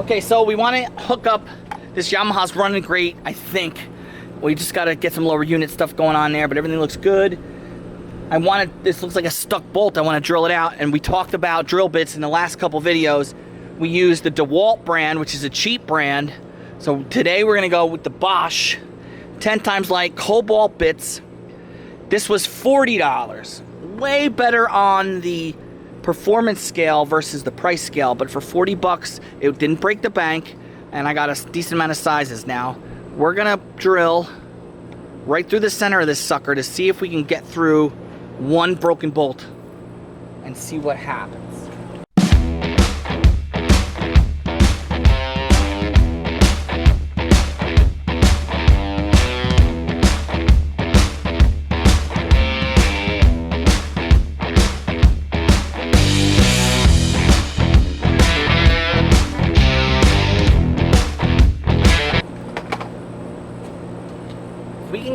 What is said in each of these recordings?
Okay, so we want to hook up. This Yamaha's running great, I think. We just got to get some lower unit stuff going on there, but everything looks good. This looks like a stuck bolt. I want to drill it out. And we talked about drill bits in the last couple videos. We used the DeWalt brand, which is a cheap brand. So today we're going to go with the Bosch 10 times light cobalt bits. This was $40. Way better on the performance scale versus the price scale, but for 40 bucks, it didn't break the bank, and I got a decent amount of sizes now. We're gonna drill right through the center of this sucker to see if we can get through one broken bolt and see what happens.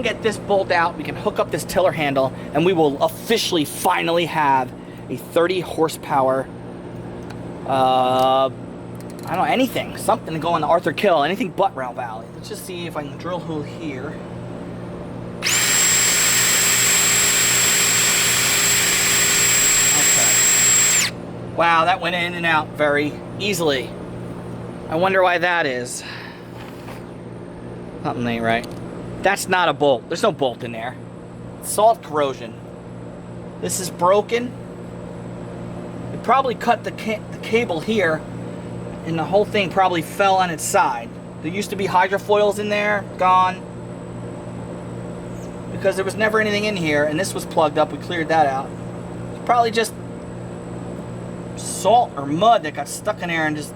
Get this bolt out, we can hook up this tiller handle, and we will officially finally have a 30 horsepower I don't know, anything, something to go on the Arthur Kill, anything but Rail Valley. Let's just see if I can drill a hole here. Okay. Wow, that went in and out very easily. I wonder why that is. Something ain't right. That's not a bolt. There's no bolt in there. Salt corrosion. This is broken. It probably cut the cable here, and the whole thing probably fell on its side. There used to be hydrofoils in there, gone. Because there was never anything in here, and this was plugged up. We cleared that out. It's probably just salt or mud that got stuck in there and just...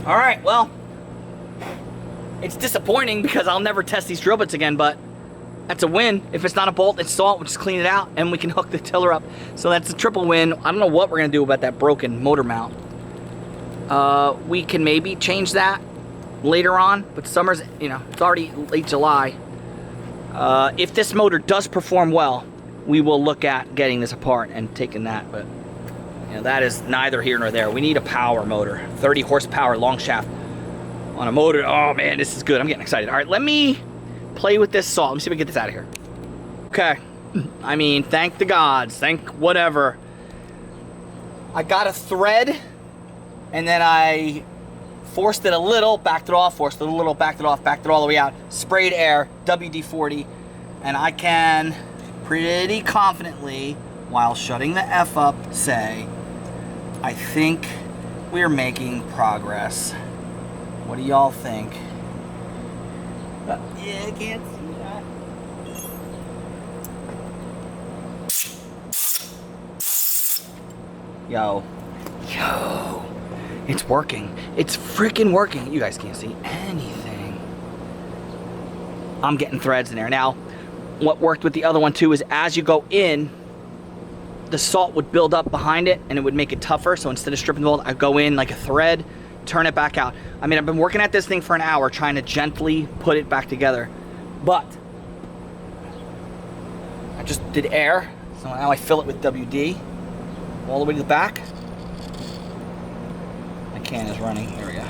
Alright, well, it's disappointing because I'll never test these drill bits again, but that's a win. If it's not a bolt, it's salt, we'll just clean it out and we can hook the tiller up. So that's a triple win. I don't know what we're going to do about that broken motor mount. We can maybe change that later on, but summer's, you know, it's already late July. If this motor does perform well, we will look at getting this apart and taking that, but... you know, that is neither here nor there. We need a power motor. 30 horsepower long shaft on a motor. Oh man, this is good. I'm getting excited. All right, let me play with this salt. Let me see if we can get this out of here. Okay. I mean, thank the gods. Thank whatever. I got a thread, and then I forced it a little, backed it off, forced it a little, backed it off, backed it all the way out, sprayed air, WD-40, and I can pretty confidently, while shutting the F up, say, I think we're making progress. What do y'all think? Yeah, I can't see that. Yo. It's working. It's freaking working. You guys can't see anything. I'm getting threads in there. Now, what worked with the other one too is as you go in, the salt would build up behind it and it would make it tougher. So instead of stripping the bolt, I go in like a thread, turn it back out. I mean, I've been working at this thing for an hour trying to gently put it back together, but I just did air. So now I fill it with WD all the way to the back. My can is running. Here we go.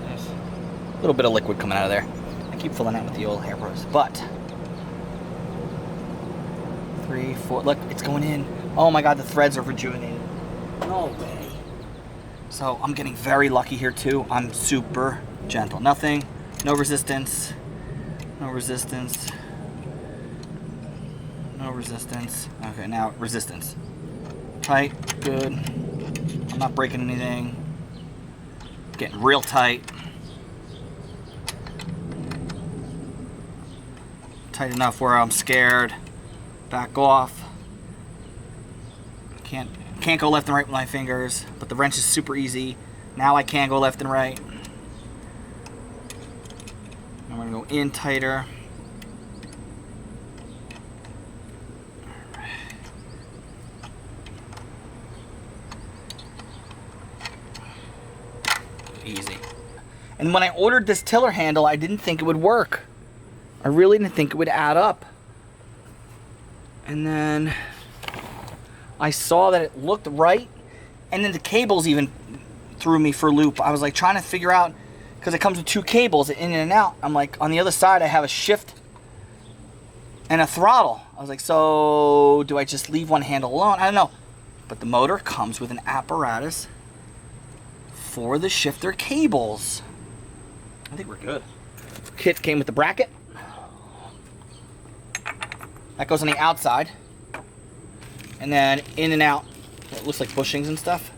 There's a little bit of liquid coming out of there. I keep filling out with the old hairbrush, but 3, 4, look, it's going in. Oh my God, the threads are rejuvenated. No way. So I'm getting very lucky here too. I'm super gentle. Nothing, no resistance, no resistance, no resistance. Okay, now resistance. Tight, good. I'm not breaking anything. Getting real tight. Tight enough where I'm scared. Back off. Can't go left and right with my fingers, but the wrench is super easy. Now I can go left and right. I'm gonna go in tighter. easy. And when I ordered this tiller handle, I didn't think it would work. I really didn't think it would add up. And then I saw that it looked right, and then the cables even threw me for a loop. I was like trying to figure out, because it comes with 2 cables in and out. I'm like, on the other side I have a shift and a throttle. I was like, so do I just leave one handle alone? I don't know. But the motor comes with an apparatus for the shifter cables. I think we're good. Kit came with the bracket. That goes on the outside. And then in and out, it looks like bushings and stuff.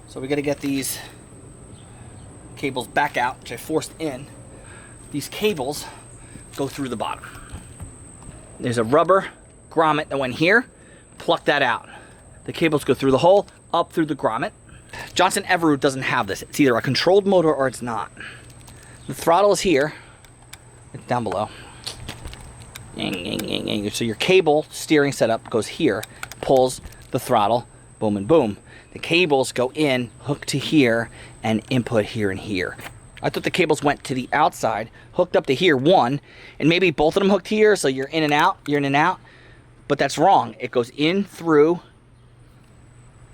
So we got to get these cables back out, which I forced in. These cables go through the bottom. There's a rubber grommet that went here. Pluck that out. The cables go through the hole, up through the grommet. Johnson Evinrude doesn't have this. It's either a controlled motor or it's not. The throttle is here. It's down below. So your cable steering setup goes here, pulls the throttle, boom and boom. The cables go in, hook to here, and input here and here. I thought the cables went to the outside, hooked up to here, one, and maybe both of them hooked here, so you're in and out, but that's wrong. It goes in through,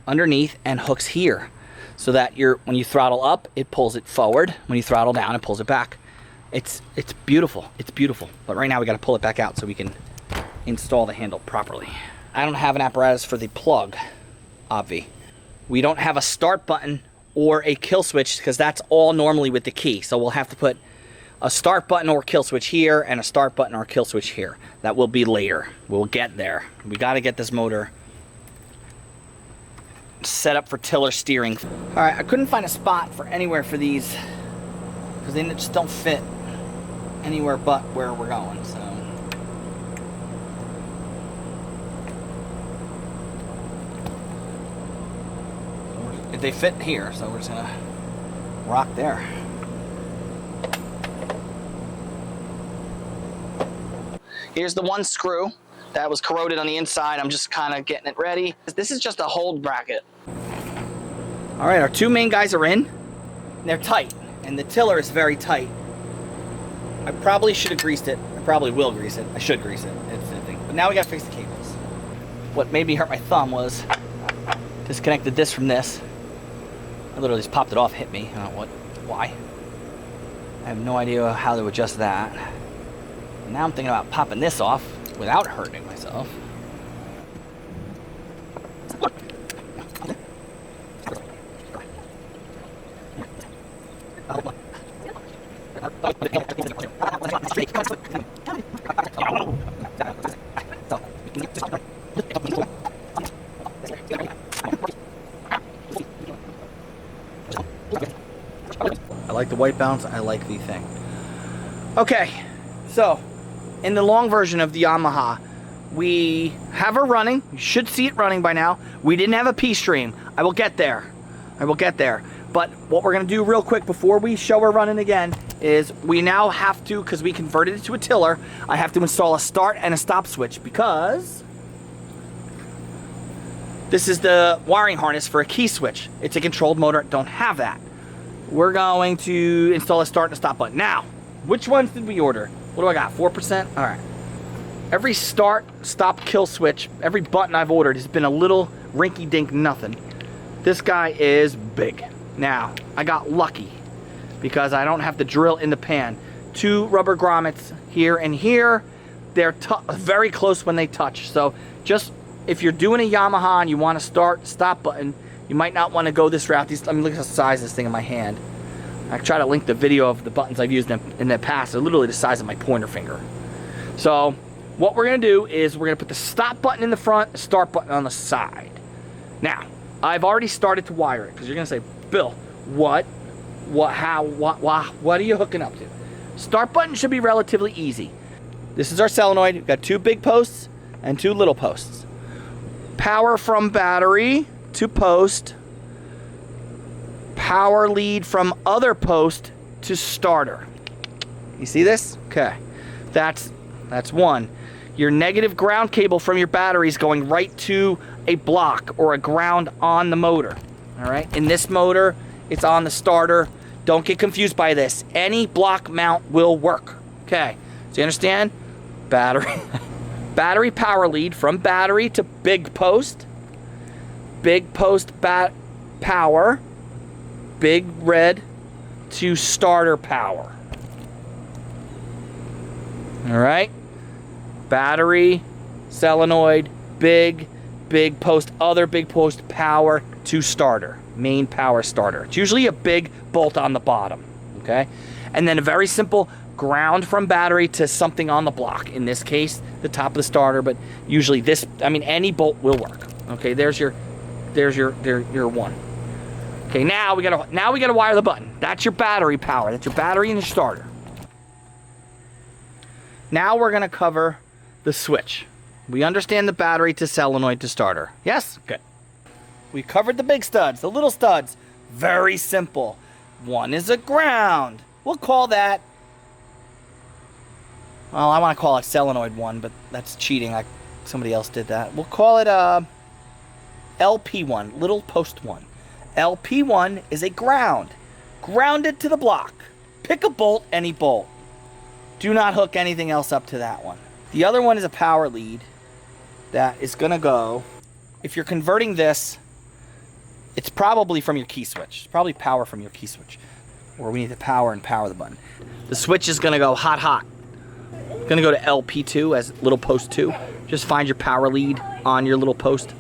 underneath, and hooks here, so that when you throttle up, it pulls it forward. When you throttle down, it pulls it back. It's beautiful. It's beautiful. But right now we got to pull it back out so we can install the handle properly. I don't have an apparatus for the plug, obvi. We don't have a start button or a kill switch because that's all normally with the key. So we'll have to put a start button or kill switch here and a start button or kill switch here. That will be later. We'll get there. We got to get this motor set up for tiller steering. All right, I couldn't find a spot for anywhere for these because they just don't fit anywhere but where we're going. So they fit here, so we're just gonna rock there. Here's the one screw that was corroded on the inside. I'm just kind of getting it ready. This is just a hold bracket. All right, our 2 main guys are in. They're tight, and the tiller is very tight. I probably should have greased it. I probably will grease it. I should grease it. It's the thing. But now we gotta fix the cables. What made me hurt my thumb was disconnected this from this. I literally just popped it off, hit me. I don't know why. I have no idea how to adjust that. And now I'm thinking about popping this off without hurting myself. I like the white balance. I like the thing. Okay, so in the long version of the Yamaha, we have her running. You should see it running by now. We didn't have a P-stream. I will get there. But what we're going to do real quick before we show her running again is we now have to, because we converted it to a tiller, I have to install a start and a stop switch because this is the wiring harness for a key switch. It's a controlled motor. Don't have that. We're going to install a start and a stop button. Now, which ones did we order? What do I got? 4%? All right. Every start, stop, kill switch, every button I've ordered has been a little rinky-dink nothing. This guy is big. Now, I got lucky because I don't have to drill in the pan. 2 rubber grommets here and here. They're very close when they touch. So just if you're doing a Yamaha and you want to start, stop button, you might not want to go this route. Let me look at the size of this thing in my hand. I try to link the video of the buttons I've used in the past. They're literally the size of my pointer finger. So what we're going to do is we're going to put the stop button in the front, the start button on the side. Now, I've already started to wire it because you're going to say, Bill, what are you hooking up to? Start button should be relatively easy. This is our solenoid. We've got 2 big posts and 2 little posts. Power from battery to post. Power lead from other post to starter. You see this? Okay. That's one. Your negative ground cable from your battery is going right to a block or a ground on the motor. All right. In this motor, it's on the starter. Don't get confused by this. Any block mount will work. Okay, so you understand? Battery power lead from battery to big post. Big post power. Big red to starter power. All right. Battery, solenoid, big post, other big post power to starter. Main power starter. It's usually a big bolt on the bottom. Okay. And then a very simple ground from battery to something on the block. In this case, the top of the starter, but usually this, I mean, any bolt will work. Okay, there's your one. Okay, now we gotta wire the button. That's your battery power. That's your battery and your starter. Now we're gonna cover the switch. We understand the battery to solenoid to starter. Yes? Good. We covered the big studs, the little studs. Very simple. One is a ground. We'll call that, well, I want to call it solenoid 1, but that's cheating. Like somebody else did that. We'll call it LP1, little post 1. LP1 is a ground. Grounded to the block. Pick a bolt, any bolt. Do not hook anything else up to that one. The other one is a power lead that is going to go, if you're converting this, it's probably from your key switch. It's probably power from your key switch. Or we need to power the button. The switch is going to go hot, hot. Going to go to LP2 as little post 2. Just find your power lead on your little post.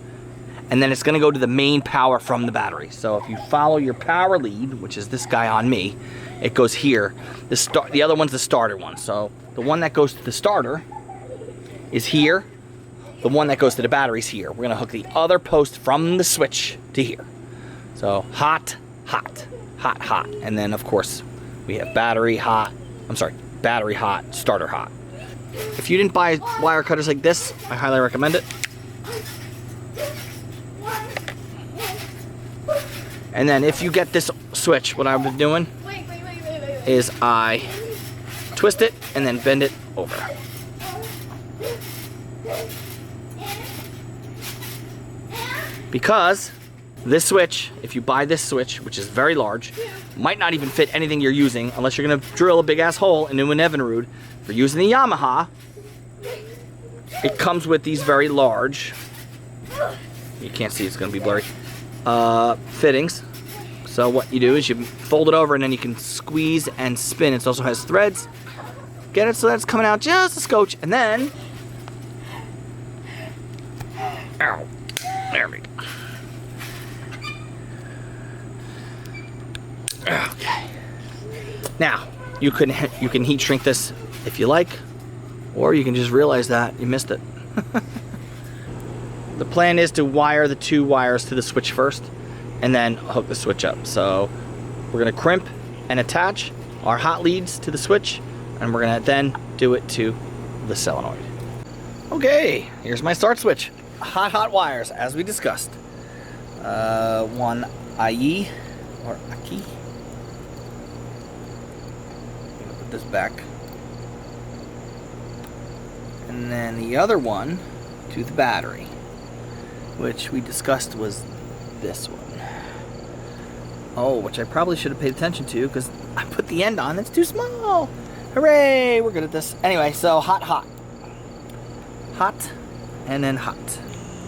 And then it's going to go to the main power from the battery. So if you follow your power lead, which is this guy on me, it goes here. The other one's the starter one. So the one that goes to the starter is here. The one that goes to the battery is here. We're going to hook the other post from the switch to here. So hot, hot, hot, hot. And then, of course, we have battery hot, starter hot. If you didn't buy wire cutters like this, I highly recommend it. And then if you get this switch, what I've been doing is I twist it and then bend it over. Because this switch, if you buy this switch, which is very large, might not even fit anything you're using unless you're going to drill a big ass hole into an Evinrude. If you're using the Yamaha, it comes with these very large, you can't see, it's going to be blurry, fittings. So what you do is you fold it over and then you can squeeze and spin. It also has threads. Get it so that's coming out just a scotch, and then, ow, there we go. Okay. Now, you can heat shrink this if you like, or you can just realize that you missed it. The plan is to wire the 2 wires to the switch first, and then hook the switch up. So we're gonna crimp and attach our hot leads to the switch, and we're gonna then do it to the solenoid. Okay, here's my start switch. Hot wires, as we discussed. One IE, or Aki. Put this back. And then the other one to the battery, which we discussed was this one. Oh, which I probably should have paid attention to because I put the end on. It's too small. Hooray, we're good at this. Anyway, so hot. Hot, and then hot.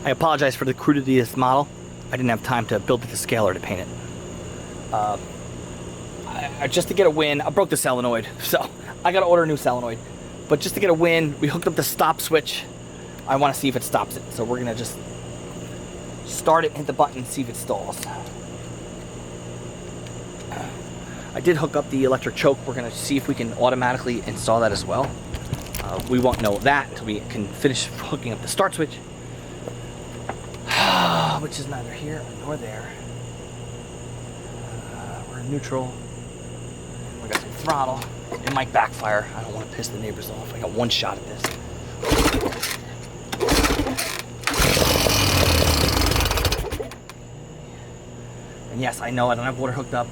I apologize for the crudity of this model. I didn't have time to build it to scale or to paint it. Just to get a win, I broke the solenoid, so I gotta order a new solenoid. But just to get a win, we hooked up the stop switch. I want to see if it stops it, so we're gonna just start it, hit the button, see if it stalls. I did hook up the electric choke. We're gonna see if we can automatically install that as well. We won't know that until we can finish hooking up the start switch, which is neither here nor there. We're in neutral. We got some throttle. It might backfire. I don't want to piss the neighbors off. I got one shot at this. And yes, I know I don't have water hooked up.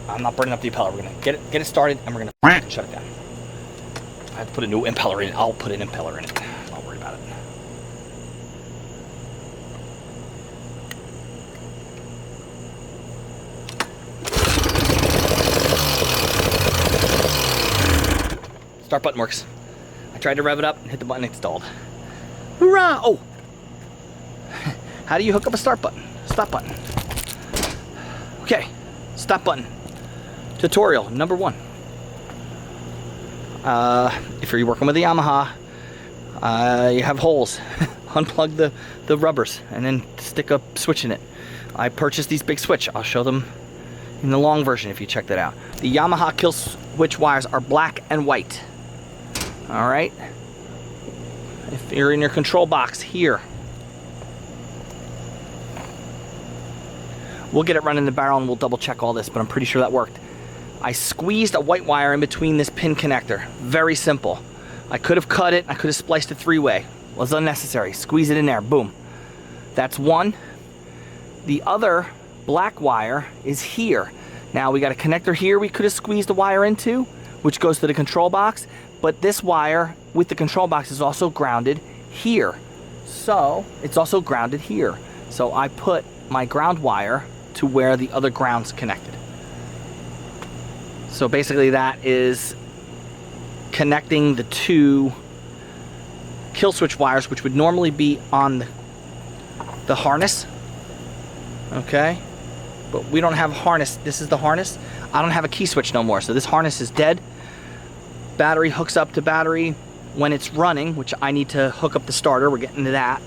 I'm not burning up the impeller. We're gonna get it started, and we're gonna shut it down. I have to put a new impeller in it. I'll put an impeller in it. I'm not worried about it. Start button works. I tried to rev it up and hit the button, it stalled. Hoorah! Oh! How do you hook up a start button? Stop button. Okay, stop button. Tutorial number 1. If you're working with a Yamaha, you have holes. Unplug the rubbers and then stick a switch in it. I purchased these big switch. I'll show them in the long version if you check that out. The Yamaha Killswitch wires are black and white. All right. If you're in your control box here, we'll get it running the barrel and we'll double check all this, but I'm pretty sure that worked. I squeezed a white wire in between this pin connector. Very simple. I could have cut it. I could have spliced a 3-way. Was unnecessary. Squeeze it in there. Boom. That's one. The other black wire is here. Now we got a connector here we could have squeezed a wire into, which goes to the control box, but this wire with the control box is also grounded here. So it's also grounded here. So I put my ground wire to where the other ground's connected. So basically that is connecting the 2 Killswitch wires, which would normally be on the harness. Okay, but we don't have a harness. This is the harness. I don't have a key switch no more, so this harness is dead. Battery hooks up to battery when it's running, which I need to hook up the starter. We're getting to that.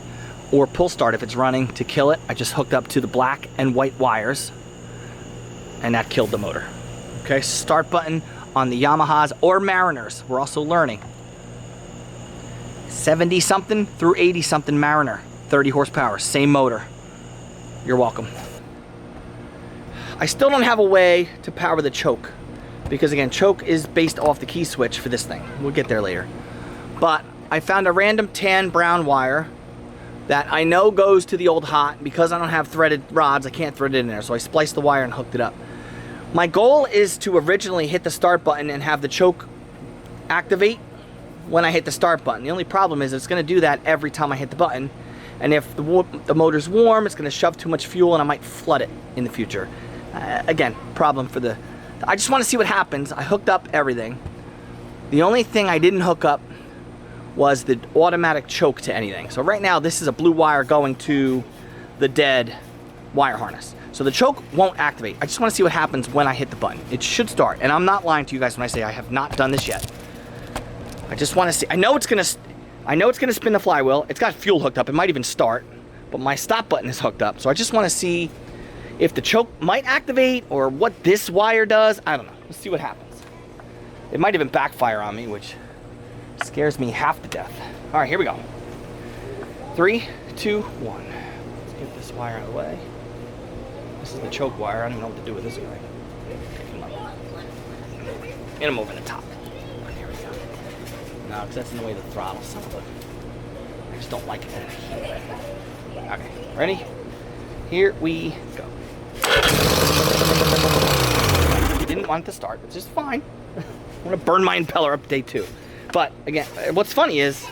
Or pull start if it's running to kill it. I just hooked up to the black and white wires, and that killed the motor. Okay, start button on the Yamahas or Mariners. We're also learning. 70 something through 80 something Mariner, 30 horsepower, same motor. You're welcome. I still don't have a way to power the choke because again, choke is based off the key switch for this thing. We'll get there later. But I found a random tan brown wire that I know goes to the old hot. Because I don't have threaded rods, I can't thread it in there. So I spliced the wire and hooked it up. My goal is to originally hit the start button and have the choke activate when I hit the start button. The only problem is it's going to do that every time I hit the button. And if the motor's warm, it's going to shove too much fuel and I might flood it in the future. Again, problem for the... I just want to see what happens. I hooked up everything. The only thing I didn't hook up was the automatic choke to anything. So right now this is a blue wire going to the dead wire harness. So the choke won't activate. I just want to see what happens when I hit the button. It should start. And I'm not lying to you guys when I say I have not done this yet. I just want to see. I know it's gonna spin the flywheel. It's got fuel hooked up. It might even start, but my stop button is hooked up. So I just want to see if the choke might activate or what this wire does. I don't know. Let's see what happens. It might even backfire on me, which scares me half to death. All right, here we go. 3, 2, 1. Let's get this wire out of the way. This is the choke wire. I don't even know what to do with this guy. Come on. And I'm moving the top. Here we go. No, because that's in the way of the throttle. Son of a... I just don't like it. Okay, ready? Here we go. Didn't want it to start, which is fine. I'm gonna burn my impeller up day 2. But again, what's funny is,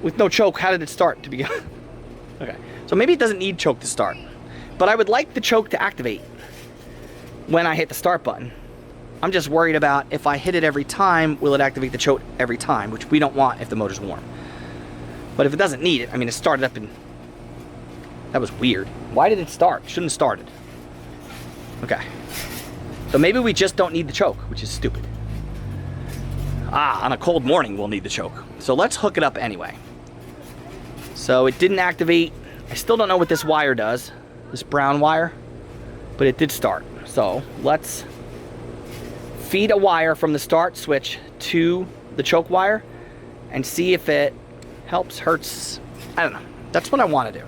with no choke, how did it start to begin? Okay, so maybe it doesn't need choke to start. But I would like the choke to activate when I hit the start button. I'm just worried about if I hit it every time, will it activate the choke every time, which we don't want if the motor's warm. But if it doesn't need it, I mean, it started up and that was weird. Why did it start? Shouldn't have started. Okay. So maybe we just don't need the choke, which is stupid. On a cold morning, we'll need the choke. So let's hook it up anyway. So it didn't activate. I still don't know what this wire does, this brown wire, but it did start. So let's feed a wire from the start switch to the choke wire and see if it helps, hurts. I don't know. That's what I want to do.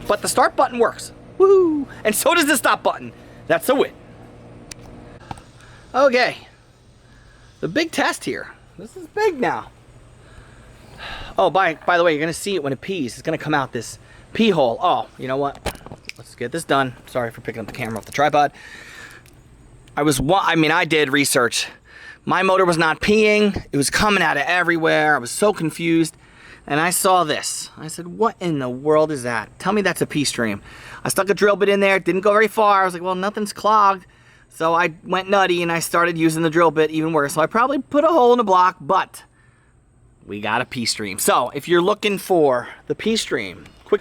But the start button works. Woo! And so does the stop button. That's a win. Okay. The big test here. This is big now. Oh, by the way, you're going to see it when it pees. It's going to come out this pee hole. Oh, you know what? Let's get this done. Sorry for picking up the camera off the tripod. I did research. My motor was not peeing. It was coming out of everywhere. I was so confused. And I saw this. I said, what in the world is that? Tell me that's a pee stream. I stuck a drill bit in there. It didn't go very far. I was like, well, nothing's clogged. So I went nutty and I started using the drill bit even worse. So I probably put a hole in the block, but we got a P-stream. So if you're looking for the P-stream, quick,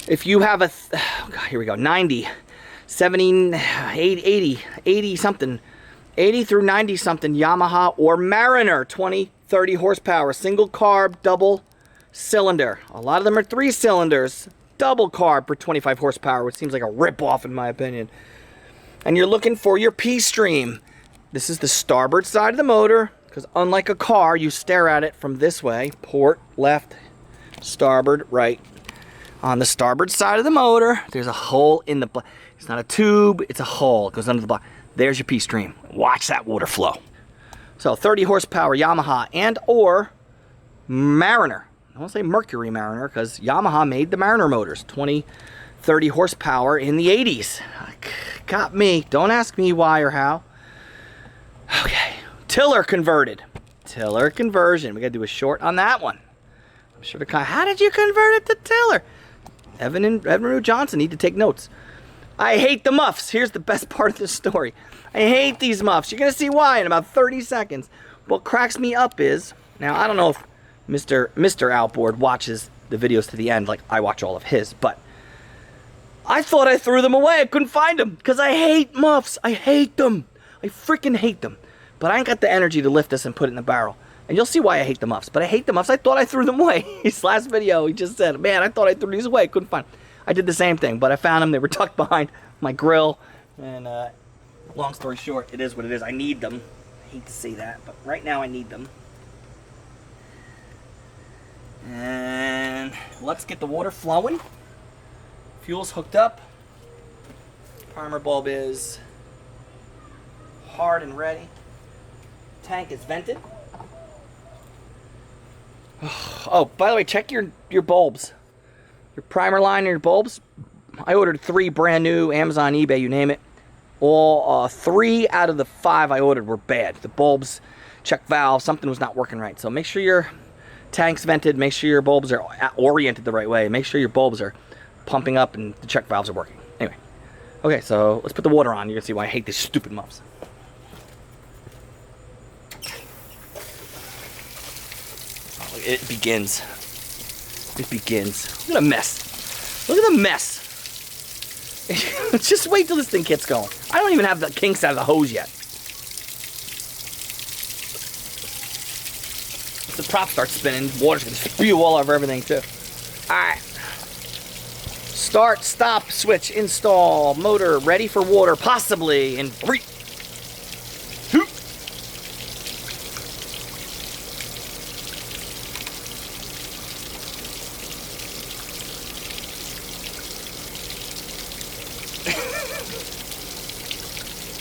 if you have a, oh God, here we go, 90, 70, 80 something, 80 through 90 something Yamaha or Mariner 20, 30 horsepower, single carb, double cylinder. A lot of them are 3 cylinders, double carb for 25 horsepower, which seems like a rip-off in my opinion. And you're looking for your P-stream. This is the starboard side of the motor, because unlike a car, you stare at it from this way, port, left, starboard, right. On the starboard side of the motor, there's a hole in the block. It's not a tube, it's a hole. It goes under the block. There's your P-stream. Watch that water flow. So 30 horsepower Yamaha and or Mariner. I don't say Mercury Mariner because Yamaha made the Mariner motors. 20, 30 horsepower in the 80s. Got me. Don't ask me why or how. Okay. Tiller converted. Tiller conversion. We got to do a short on that one. I'm sure to how did you convert it to tiller? Evan and Lou Johnson need to take notes. I hate the muffs. Here's the best part of this story. I hate these muffs. You're going to see why in about 30 seconds. What cracks me up is, now I don't know if Mr. Outboard watches the videos to the end like I watch all of his, but I thought I threw them away. I couldn't find them because I hate muffs. I hate them. I freaking hate them. But I ain't got the energy to lift this and put it in the barrel. And you'll see why I hate the muffs. But I hate the muffs. I thought I threw them away. His last video, he just said, man, I thought I threw these away. Couldn't find them. I did the same thing, but I found them. They were tucked behind my grill. And long story short, it is what it is. I need them. I hate to say that, but right now I need them. And let's get the water flowing. Fuel's hooked up. Primer bulb is hard and ready. Tank is vented. Oh, by the way, check your bulbs. Your primer line and your bulbs. I ordered 3 brand new, Amazon, eBay, you name it. All 3 out of the 5 I ordered were bad. The bulbs, check valve, something was not working right. So make sure your tank's vented. Make sure your bulbs are oriented the right way. Make sure your bulbs are pumping up and the check valves are working. Anyway, okay, so let's put the water on. You're gonna see why I hate these stupid muffs. Oh, it begins. It begins. Look at the mess. Look at the mess. Just wait till this thing gets going. I don't even have the kinks out of the hose yet. If the prop starts spinning, water's gonna spew all over everything too. Alright. Start, stop, switch, install, motor ready for water, possibly in 3, 2.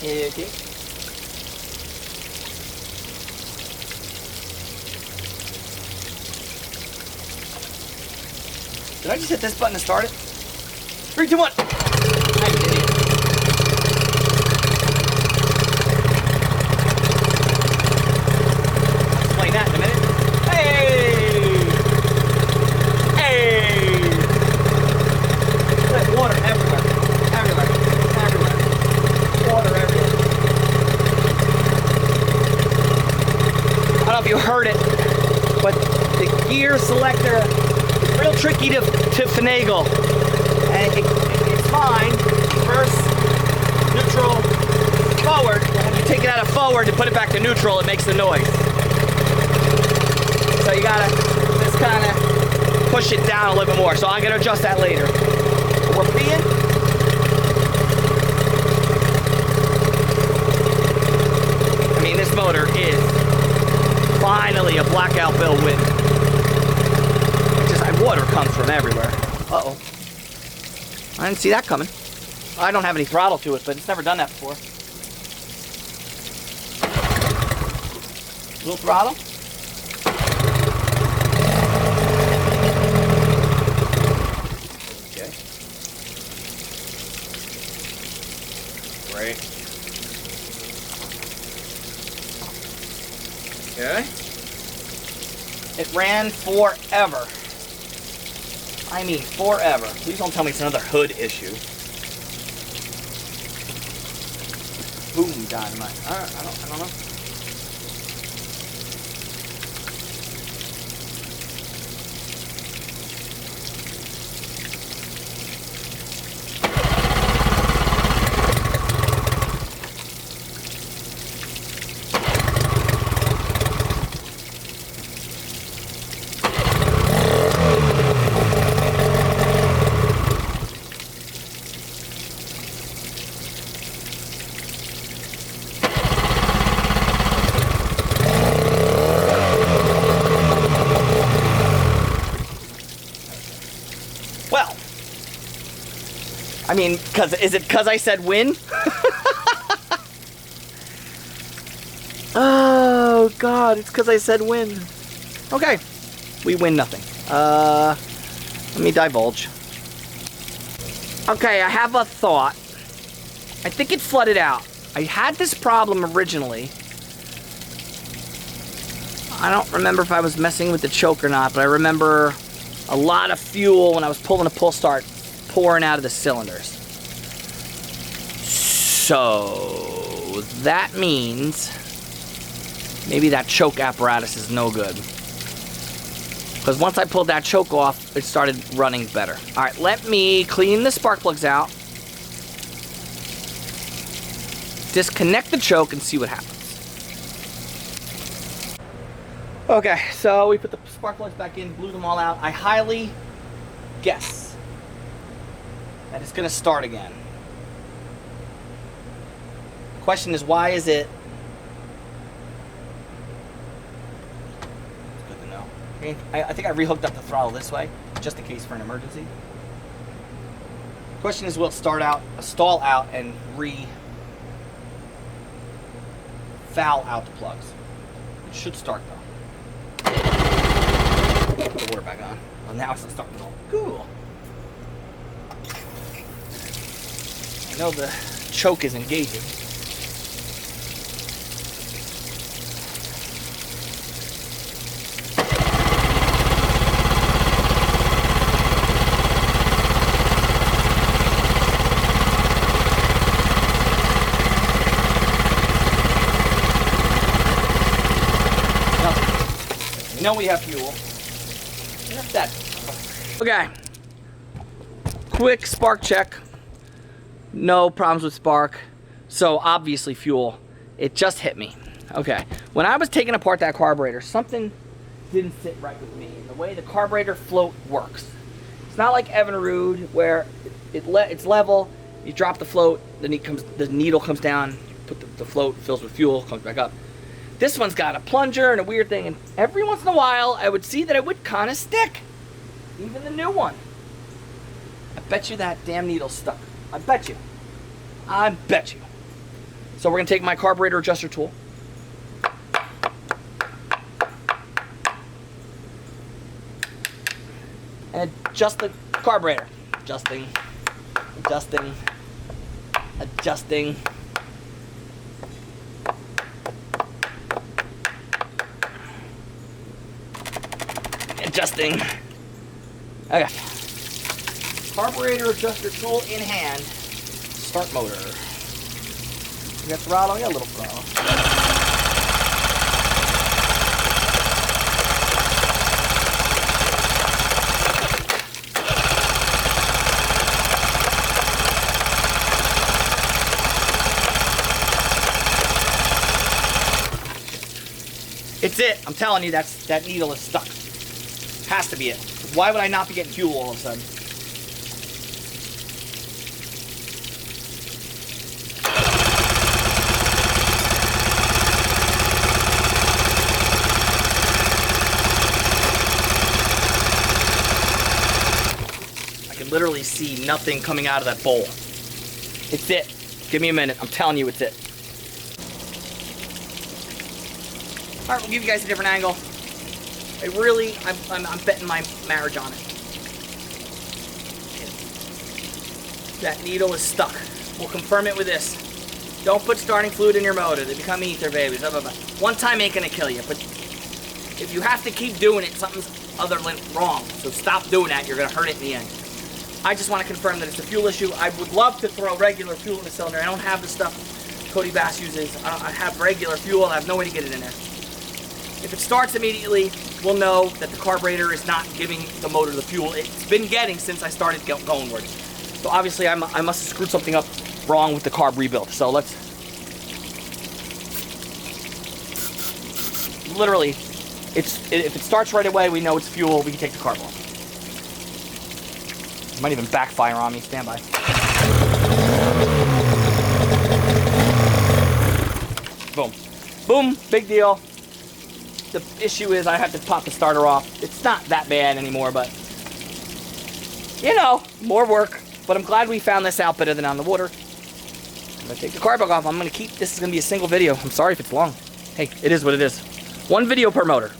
Okay. Did I just hit this button to start it? 3, 2, 1. I'm an idiot. I'll explain that in a minute. Hey! Hey! There's water everywhere. Everywhere. Everywhere. Water everywhere. I don't know if you heard it, but the gear selector is real tricky to finagle. And it's fine. First, neutral, forward. And when you take it out of forward to put it back to neutral, it makes the noise. So you gotta just kind of push it down a little bit more. So I'm gonna adjust that later. We're being. I mean, this motor is finally a blackout bill win. Just water comes from everywhere. Uh-oh. I didn't see that coming. I don't have any throttle to it, but it's never done that before. Little throttle. Okay. Great. Okay. It ran forever. I mean, forever. Please don't tell me it's another hood issue. Boom, dynamite. I don't know. Well, I mean, is it because I said win? Oh, God, it's because I said win. Okay, we win nothing. Let me divulge. Okay, I have a thought. I think it flooded out. I had this problem originally. I don't remember if I was messing with the choke or not, but I remember a lot of fuel when I was pulling a pull start pouring out of the cylinders. So that means maybe that choke apparatus is no good. Because once I pulled that choke off, it started running better. All right, let me clean the spark plugs out, disconnect the choke, and see what happens. Okay, so we put the spark plugs back in, blew them all out. I highly guess that it's gonna start again. Question is, why is it? It's good to know. I think I rehooked up the throttle this way, just in case for an emergency. Question is, will it stall out and foul out the plugs? It should start though. Put the water back on. Well, now it's starting to go. Cool. I know the choke is engaging. We know we have fuel. Enough that. Okay. Quick spark check. No problems with spark. So obviously fuel. It just hit me. Okay. When I was taking apart that carburetor, something didn't sit right with me. The way the carburetor float works. It's not like Evinrude where it's level. You drop the float, the needle comes down. You put the float, fills with fuel, comes back up. This one's got a plunger and a weird thing, and every once in a while I would see that it would kind of stick. Even the new one. I bet you that damn needle's stuck. I bet you. I bet you. So we're gonna take my carburetor adjuster tool. And adjust the carburetor. Adjusting. Adjusting. Adjusting. Adjusting. Okay. Carburetor adjuster tool in hand. Start motor. You got throttle? You got a little throttle. It's it. I'm telling you, that needle is stuck. Has to be it. Why would I not be getting fuel all of a sudden? I can literally see nothing coming out of that bowl. It's it. Give me a minute. I'm telling you, it's it. All right, we'll give you guys a different angle. I'm betting my marriage on it. That needle is stuck. We'll confirm it with this. Don't put starting fluid in your motor. They become ether babies. Blah, blah, blah. One time ain't gonna kill you, but if you have to keep doing it, something's other than wrong. So stop doing that. You're gonna hurt it in the end. I just want to confirm that it's a fuel issue. I would love to throw regular fuel in the cylinder. I don't have the stuff Cody Bass uses. I have regular fuel and I have no way to get it in there. If it starts immediately, we'll know that the carburetor is not giving the motor the fuel it's been getting since I started goingward. So obviously I must have screwed something up wrong with the carb rebuild. So let's, literally, if it starts right away, we know it's fuel, we can take the carb off. It might even backfire on me, stand by. Boom. Boom, big deal. The issue is I have to pop the starter off. It's not that bad anymore, but you know, more work. But I'm glad we found this out better than on the water. I'm gonna take the carb off. I'm gonna keep, this is gonna be a single video. I'm sorry if it's long. Hey, it is what it is. One video per motor.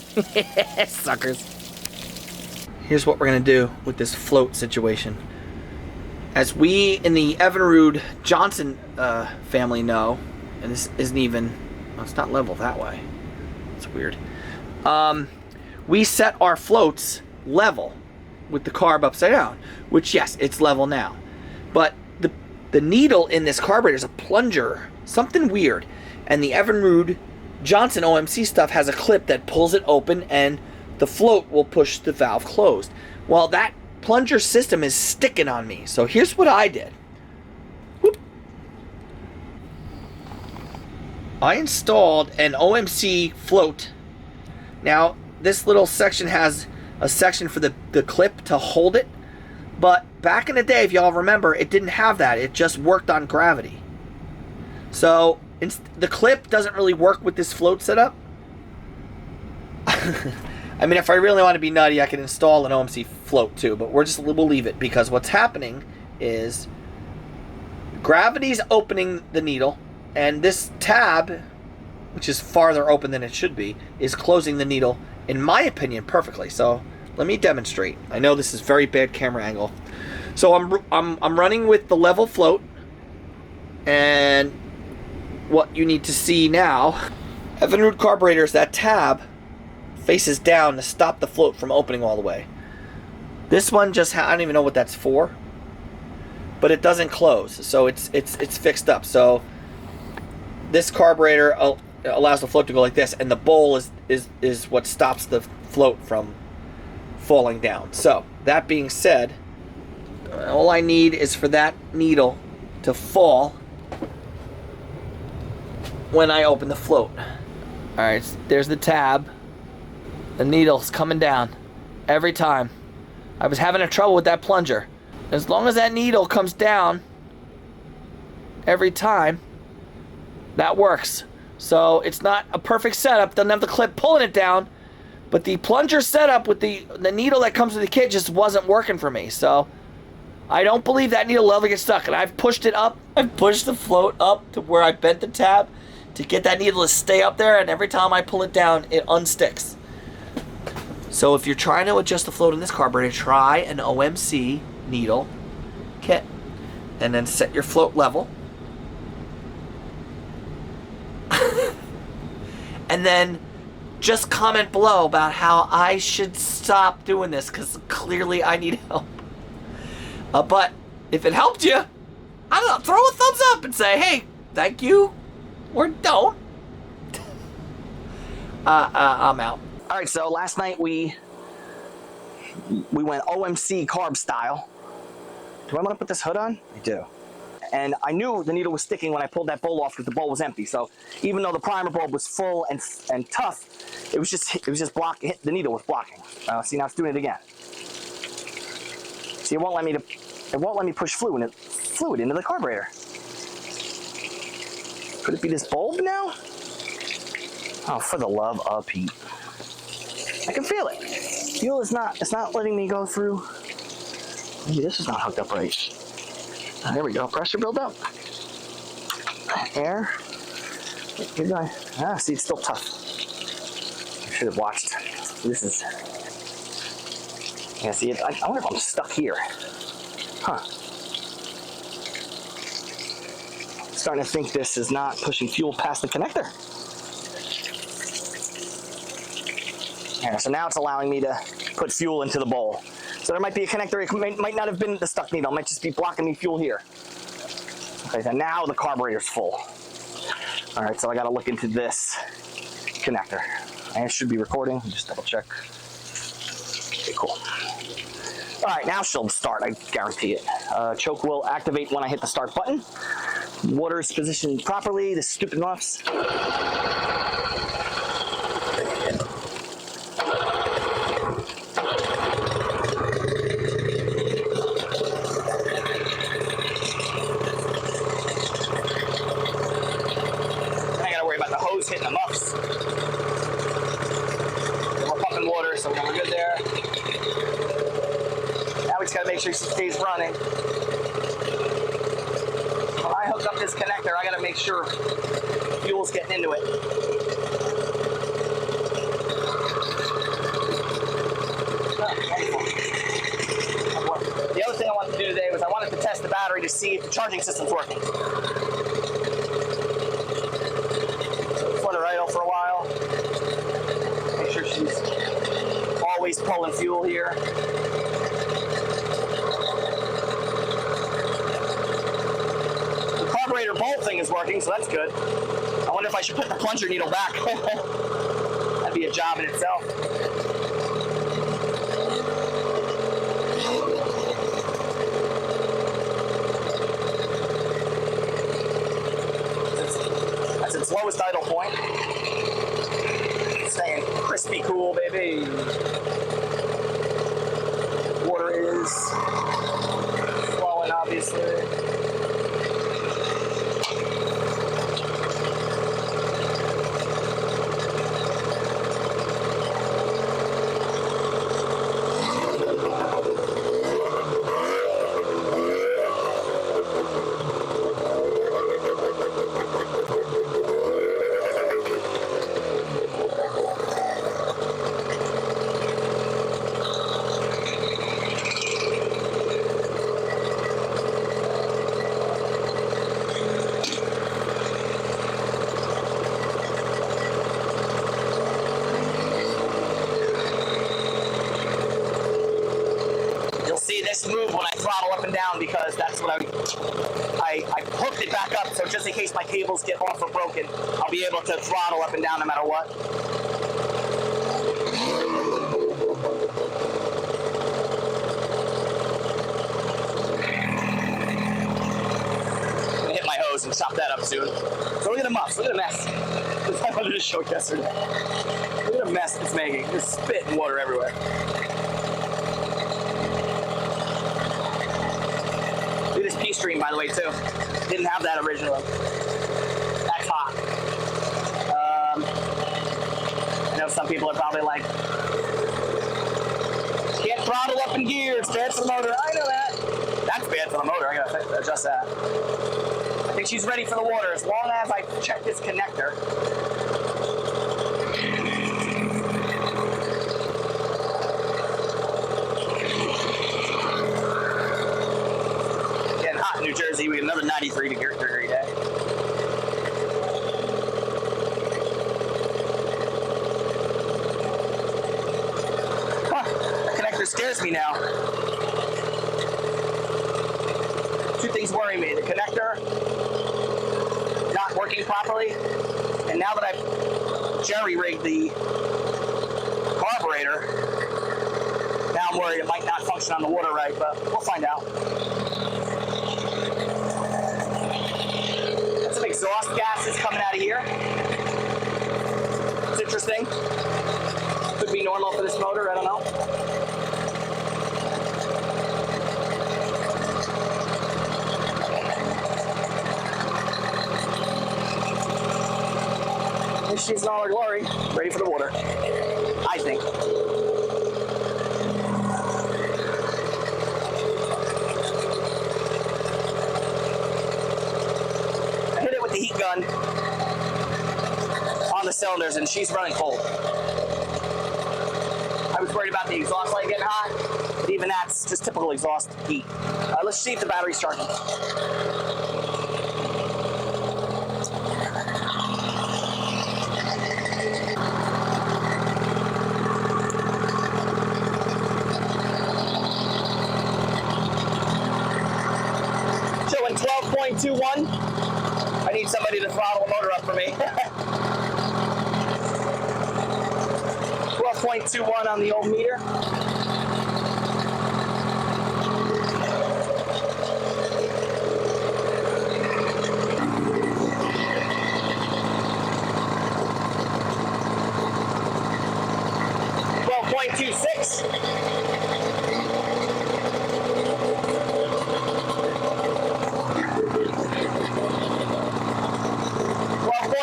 Suckers. Here's what we're gonna do with this float situation. As we in the Evinrude Johnson family know, and this isn't even, well, it's not level that way. It's weird. We set our floats level with the carb upside down, which yes, it's level now. But the needle in this carburetor is a plunger, something weird. And the Evinrude Johnson OMC stuff has a clip that pulls it open and the float will push the valve closed. Well, that plunger system is sticking on me. So here's what I did. Whoop. I installed an OMC float. Now, this little section has a section for the clip to hold it. But back in the day, if y'all remember, it didn't have that. It just worked on gravity. So the clip doesn't really work with this float setup. I mean, if I really want to be nutty, I can install an OMC float too, but we'll leave it, because what's happening is gravity's opening the needle, and this tab, which is farther open than it should be, is closing the needle, in my opinion, perfectly. So let me demonstrate. I know this is very bad camera angle. So I'm running with the level float, and what you need to see now, Evinrude carburetors, that tab faces down to stop the float from opening all the way. This one just I don't even know what that's for, but it doesn't close, so it's fixed up. So this carburetor allows the float to go like this, and the bowl is what stops the float from falling down. So that being said, all I need is for that needle to fall when I open the float. Alright, there's the tab. The needle's coming down every time. I was having a trouble with that plunger. As long as that needle comes down every time, that works. So it's not a perfect setup. Doesn't have the clip pulling it down, but the plunger setup with the needle that comes with the kit just wasn't working for me. So I don't believe that needle will ever get stuck. And I've pushed it up. I've pushed the float up to where I bent the tab to get that needle to stay up there, and every time I pull it down, it unsticks. So if you're trying to adjust the float in this carburetor, try an OMC needle kit, and then set your float level. And then just comment below about how I should stop doing this, because clearly I need help. But if it helped you, I don't know, throw a thumbs up and say, hey, thank you, or don't. I'm out. All right, so last night we went OMC carb style. Do I want to put this hood on? I do. And I knew the needle was sticking when I pulled that bowl off, because the bowl was empty. So even though the primer bulb was full and tough, it was just blocking. The needle was blocking. See, now it's doing it again. See, it won't let me push fluid into the carburetor. Could it be this bulb now? Oh, for the love of Pete! I can feel it. Fuel is not. It's not letting me go through. Maybe this is not hooked up right. There we go. Pressure buildup. Air. Keep going. Ah, see, it's still tough. I should have watched. This is. Yeah, see, I wonder if I'm stuck here. Huh. Starting to think this is not pushing fuel past the connector. Yeah, so now it's allowing me to put fuel into the bowl. So there might be a connector. It might not have been the stuck needle. It might just be blocking me fuel here. Okay, so now the carburetor's full. All right, so I got to look into this connector. I should be recording. Just double check. Okay, cool. All right, now she'll start. I guarantee it. Choke will activate when I hit the start button. Water's positioned properly. The stupid muffs. Hitting the muffs. We're pumping water, so we're good there. Now we just gotta make sure she stays running. When I hook up this connector, I gotta make sure fuel's getting into it. The other thing I wanted to do today was I wanted to test the battery to see if the charging system's working. Let her idle for a while. Make sure she's always pulling fuel here. The carburetor bolt thing is working, so that's good. I wonder if I should put the plunger needle back. That'd be a job in itself. That's its lowest idle point. Staying crispy cool, baby. Water is flowing, obviously. This move when I throttle up and down, because that's what I hooked it back up, so just in case my cables get off or broken, I'll be able to throttle up and down no matter what. I'm gonna hit my hose and chop that up soon. So look at the muffs, look at the mess. That's what I wanted to show yesterday. Look at the mess it's making. There's spit and water everywhere. Look at this pea stream, by the way, too. Didn't have that originally. That's hot. I know some people are probably like, can't throttle up in gear, it's bad for the motor. I know that. That's bad for the motor, I gotta adjust that. I think she's ready for the water as long as I check this connector. New Jersey, we have another 93-degree day. Huh, the connector scares me now. Two things worry me: the connector not working properly, and now that I've jerry-rigged the carburetor, now I'm worried it might not function on the water right, but we'll find out. Some exhaust gases coming out of here. It's interesting. Could be normal for this motor, I don't know. Here she's in all her glory, ready for the water, I think. The heat gun on the cylinders and she's running cold. I was worried about the exhaust light getting hot, but even that's just typical exhaust heat. Let's see if the battery's charging. Showing 12.21. I need somebody to throttle the motor up for me. 12.21 on the old meter. .26.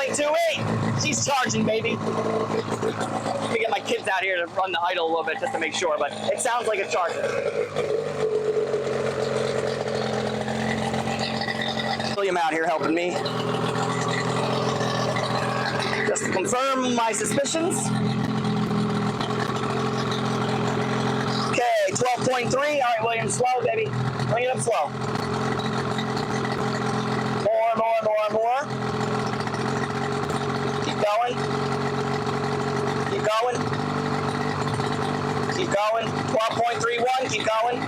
.28. She's charging, baby. Let me get my kids out here to run the idle a little bit just to make sure, but it sounds like a charger. William out here helping me. Just to confirm my suspicions. Okay, 12.3. All right, William, slow, baby. Bring it up slow. More, more, more, more. Keep going. Keep going. Keep going. 12.31. Keep going.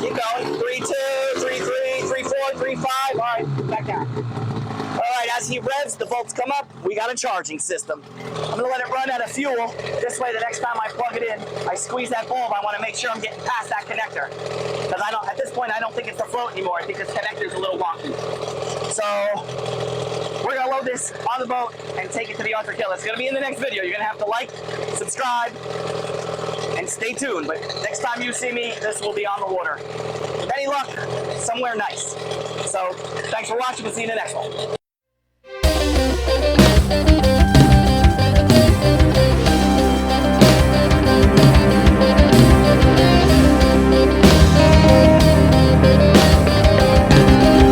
Keep going. 3.2, 3.3, 3.4, 3.5. All right, back down. All right, as he revs, the volts come up. We got a charging system. I'm gonna let it run out of fuel. This way, the next time I plug it in, I squeeze that bulb. I want to make sure I'm getting past that connector. Because at this point, I don't think it's a float anymore. I think this connector's a little wonky. So we're gonna load this on the boat and take it to the Arthur Kill. It's gonna be in the next video. You're gonna have to like, subscribe, and stay tuned. But next time you see me, this will be on the water. With any luck, somewhere nice. So thanks for watching. We'll see you in the next one.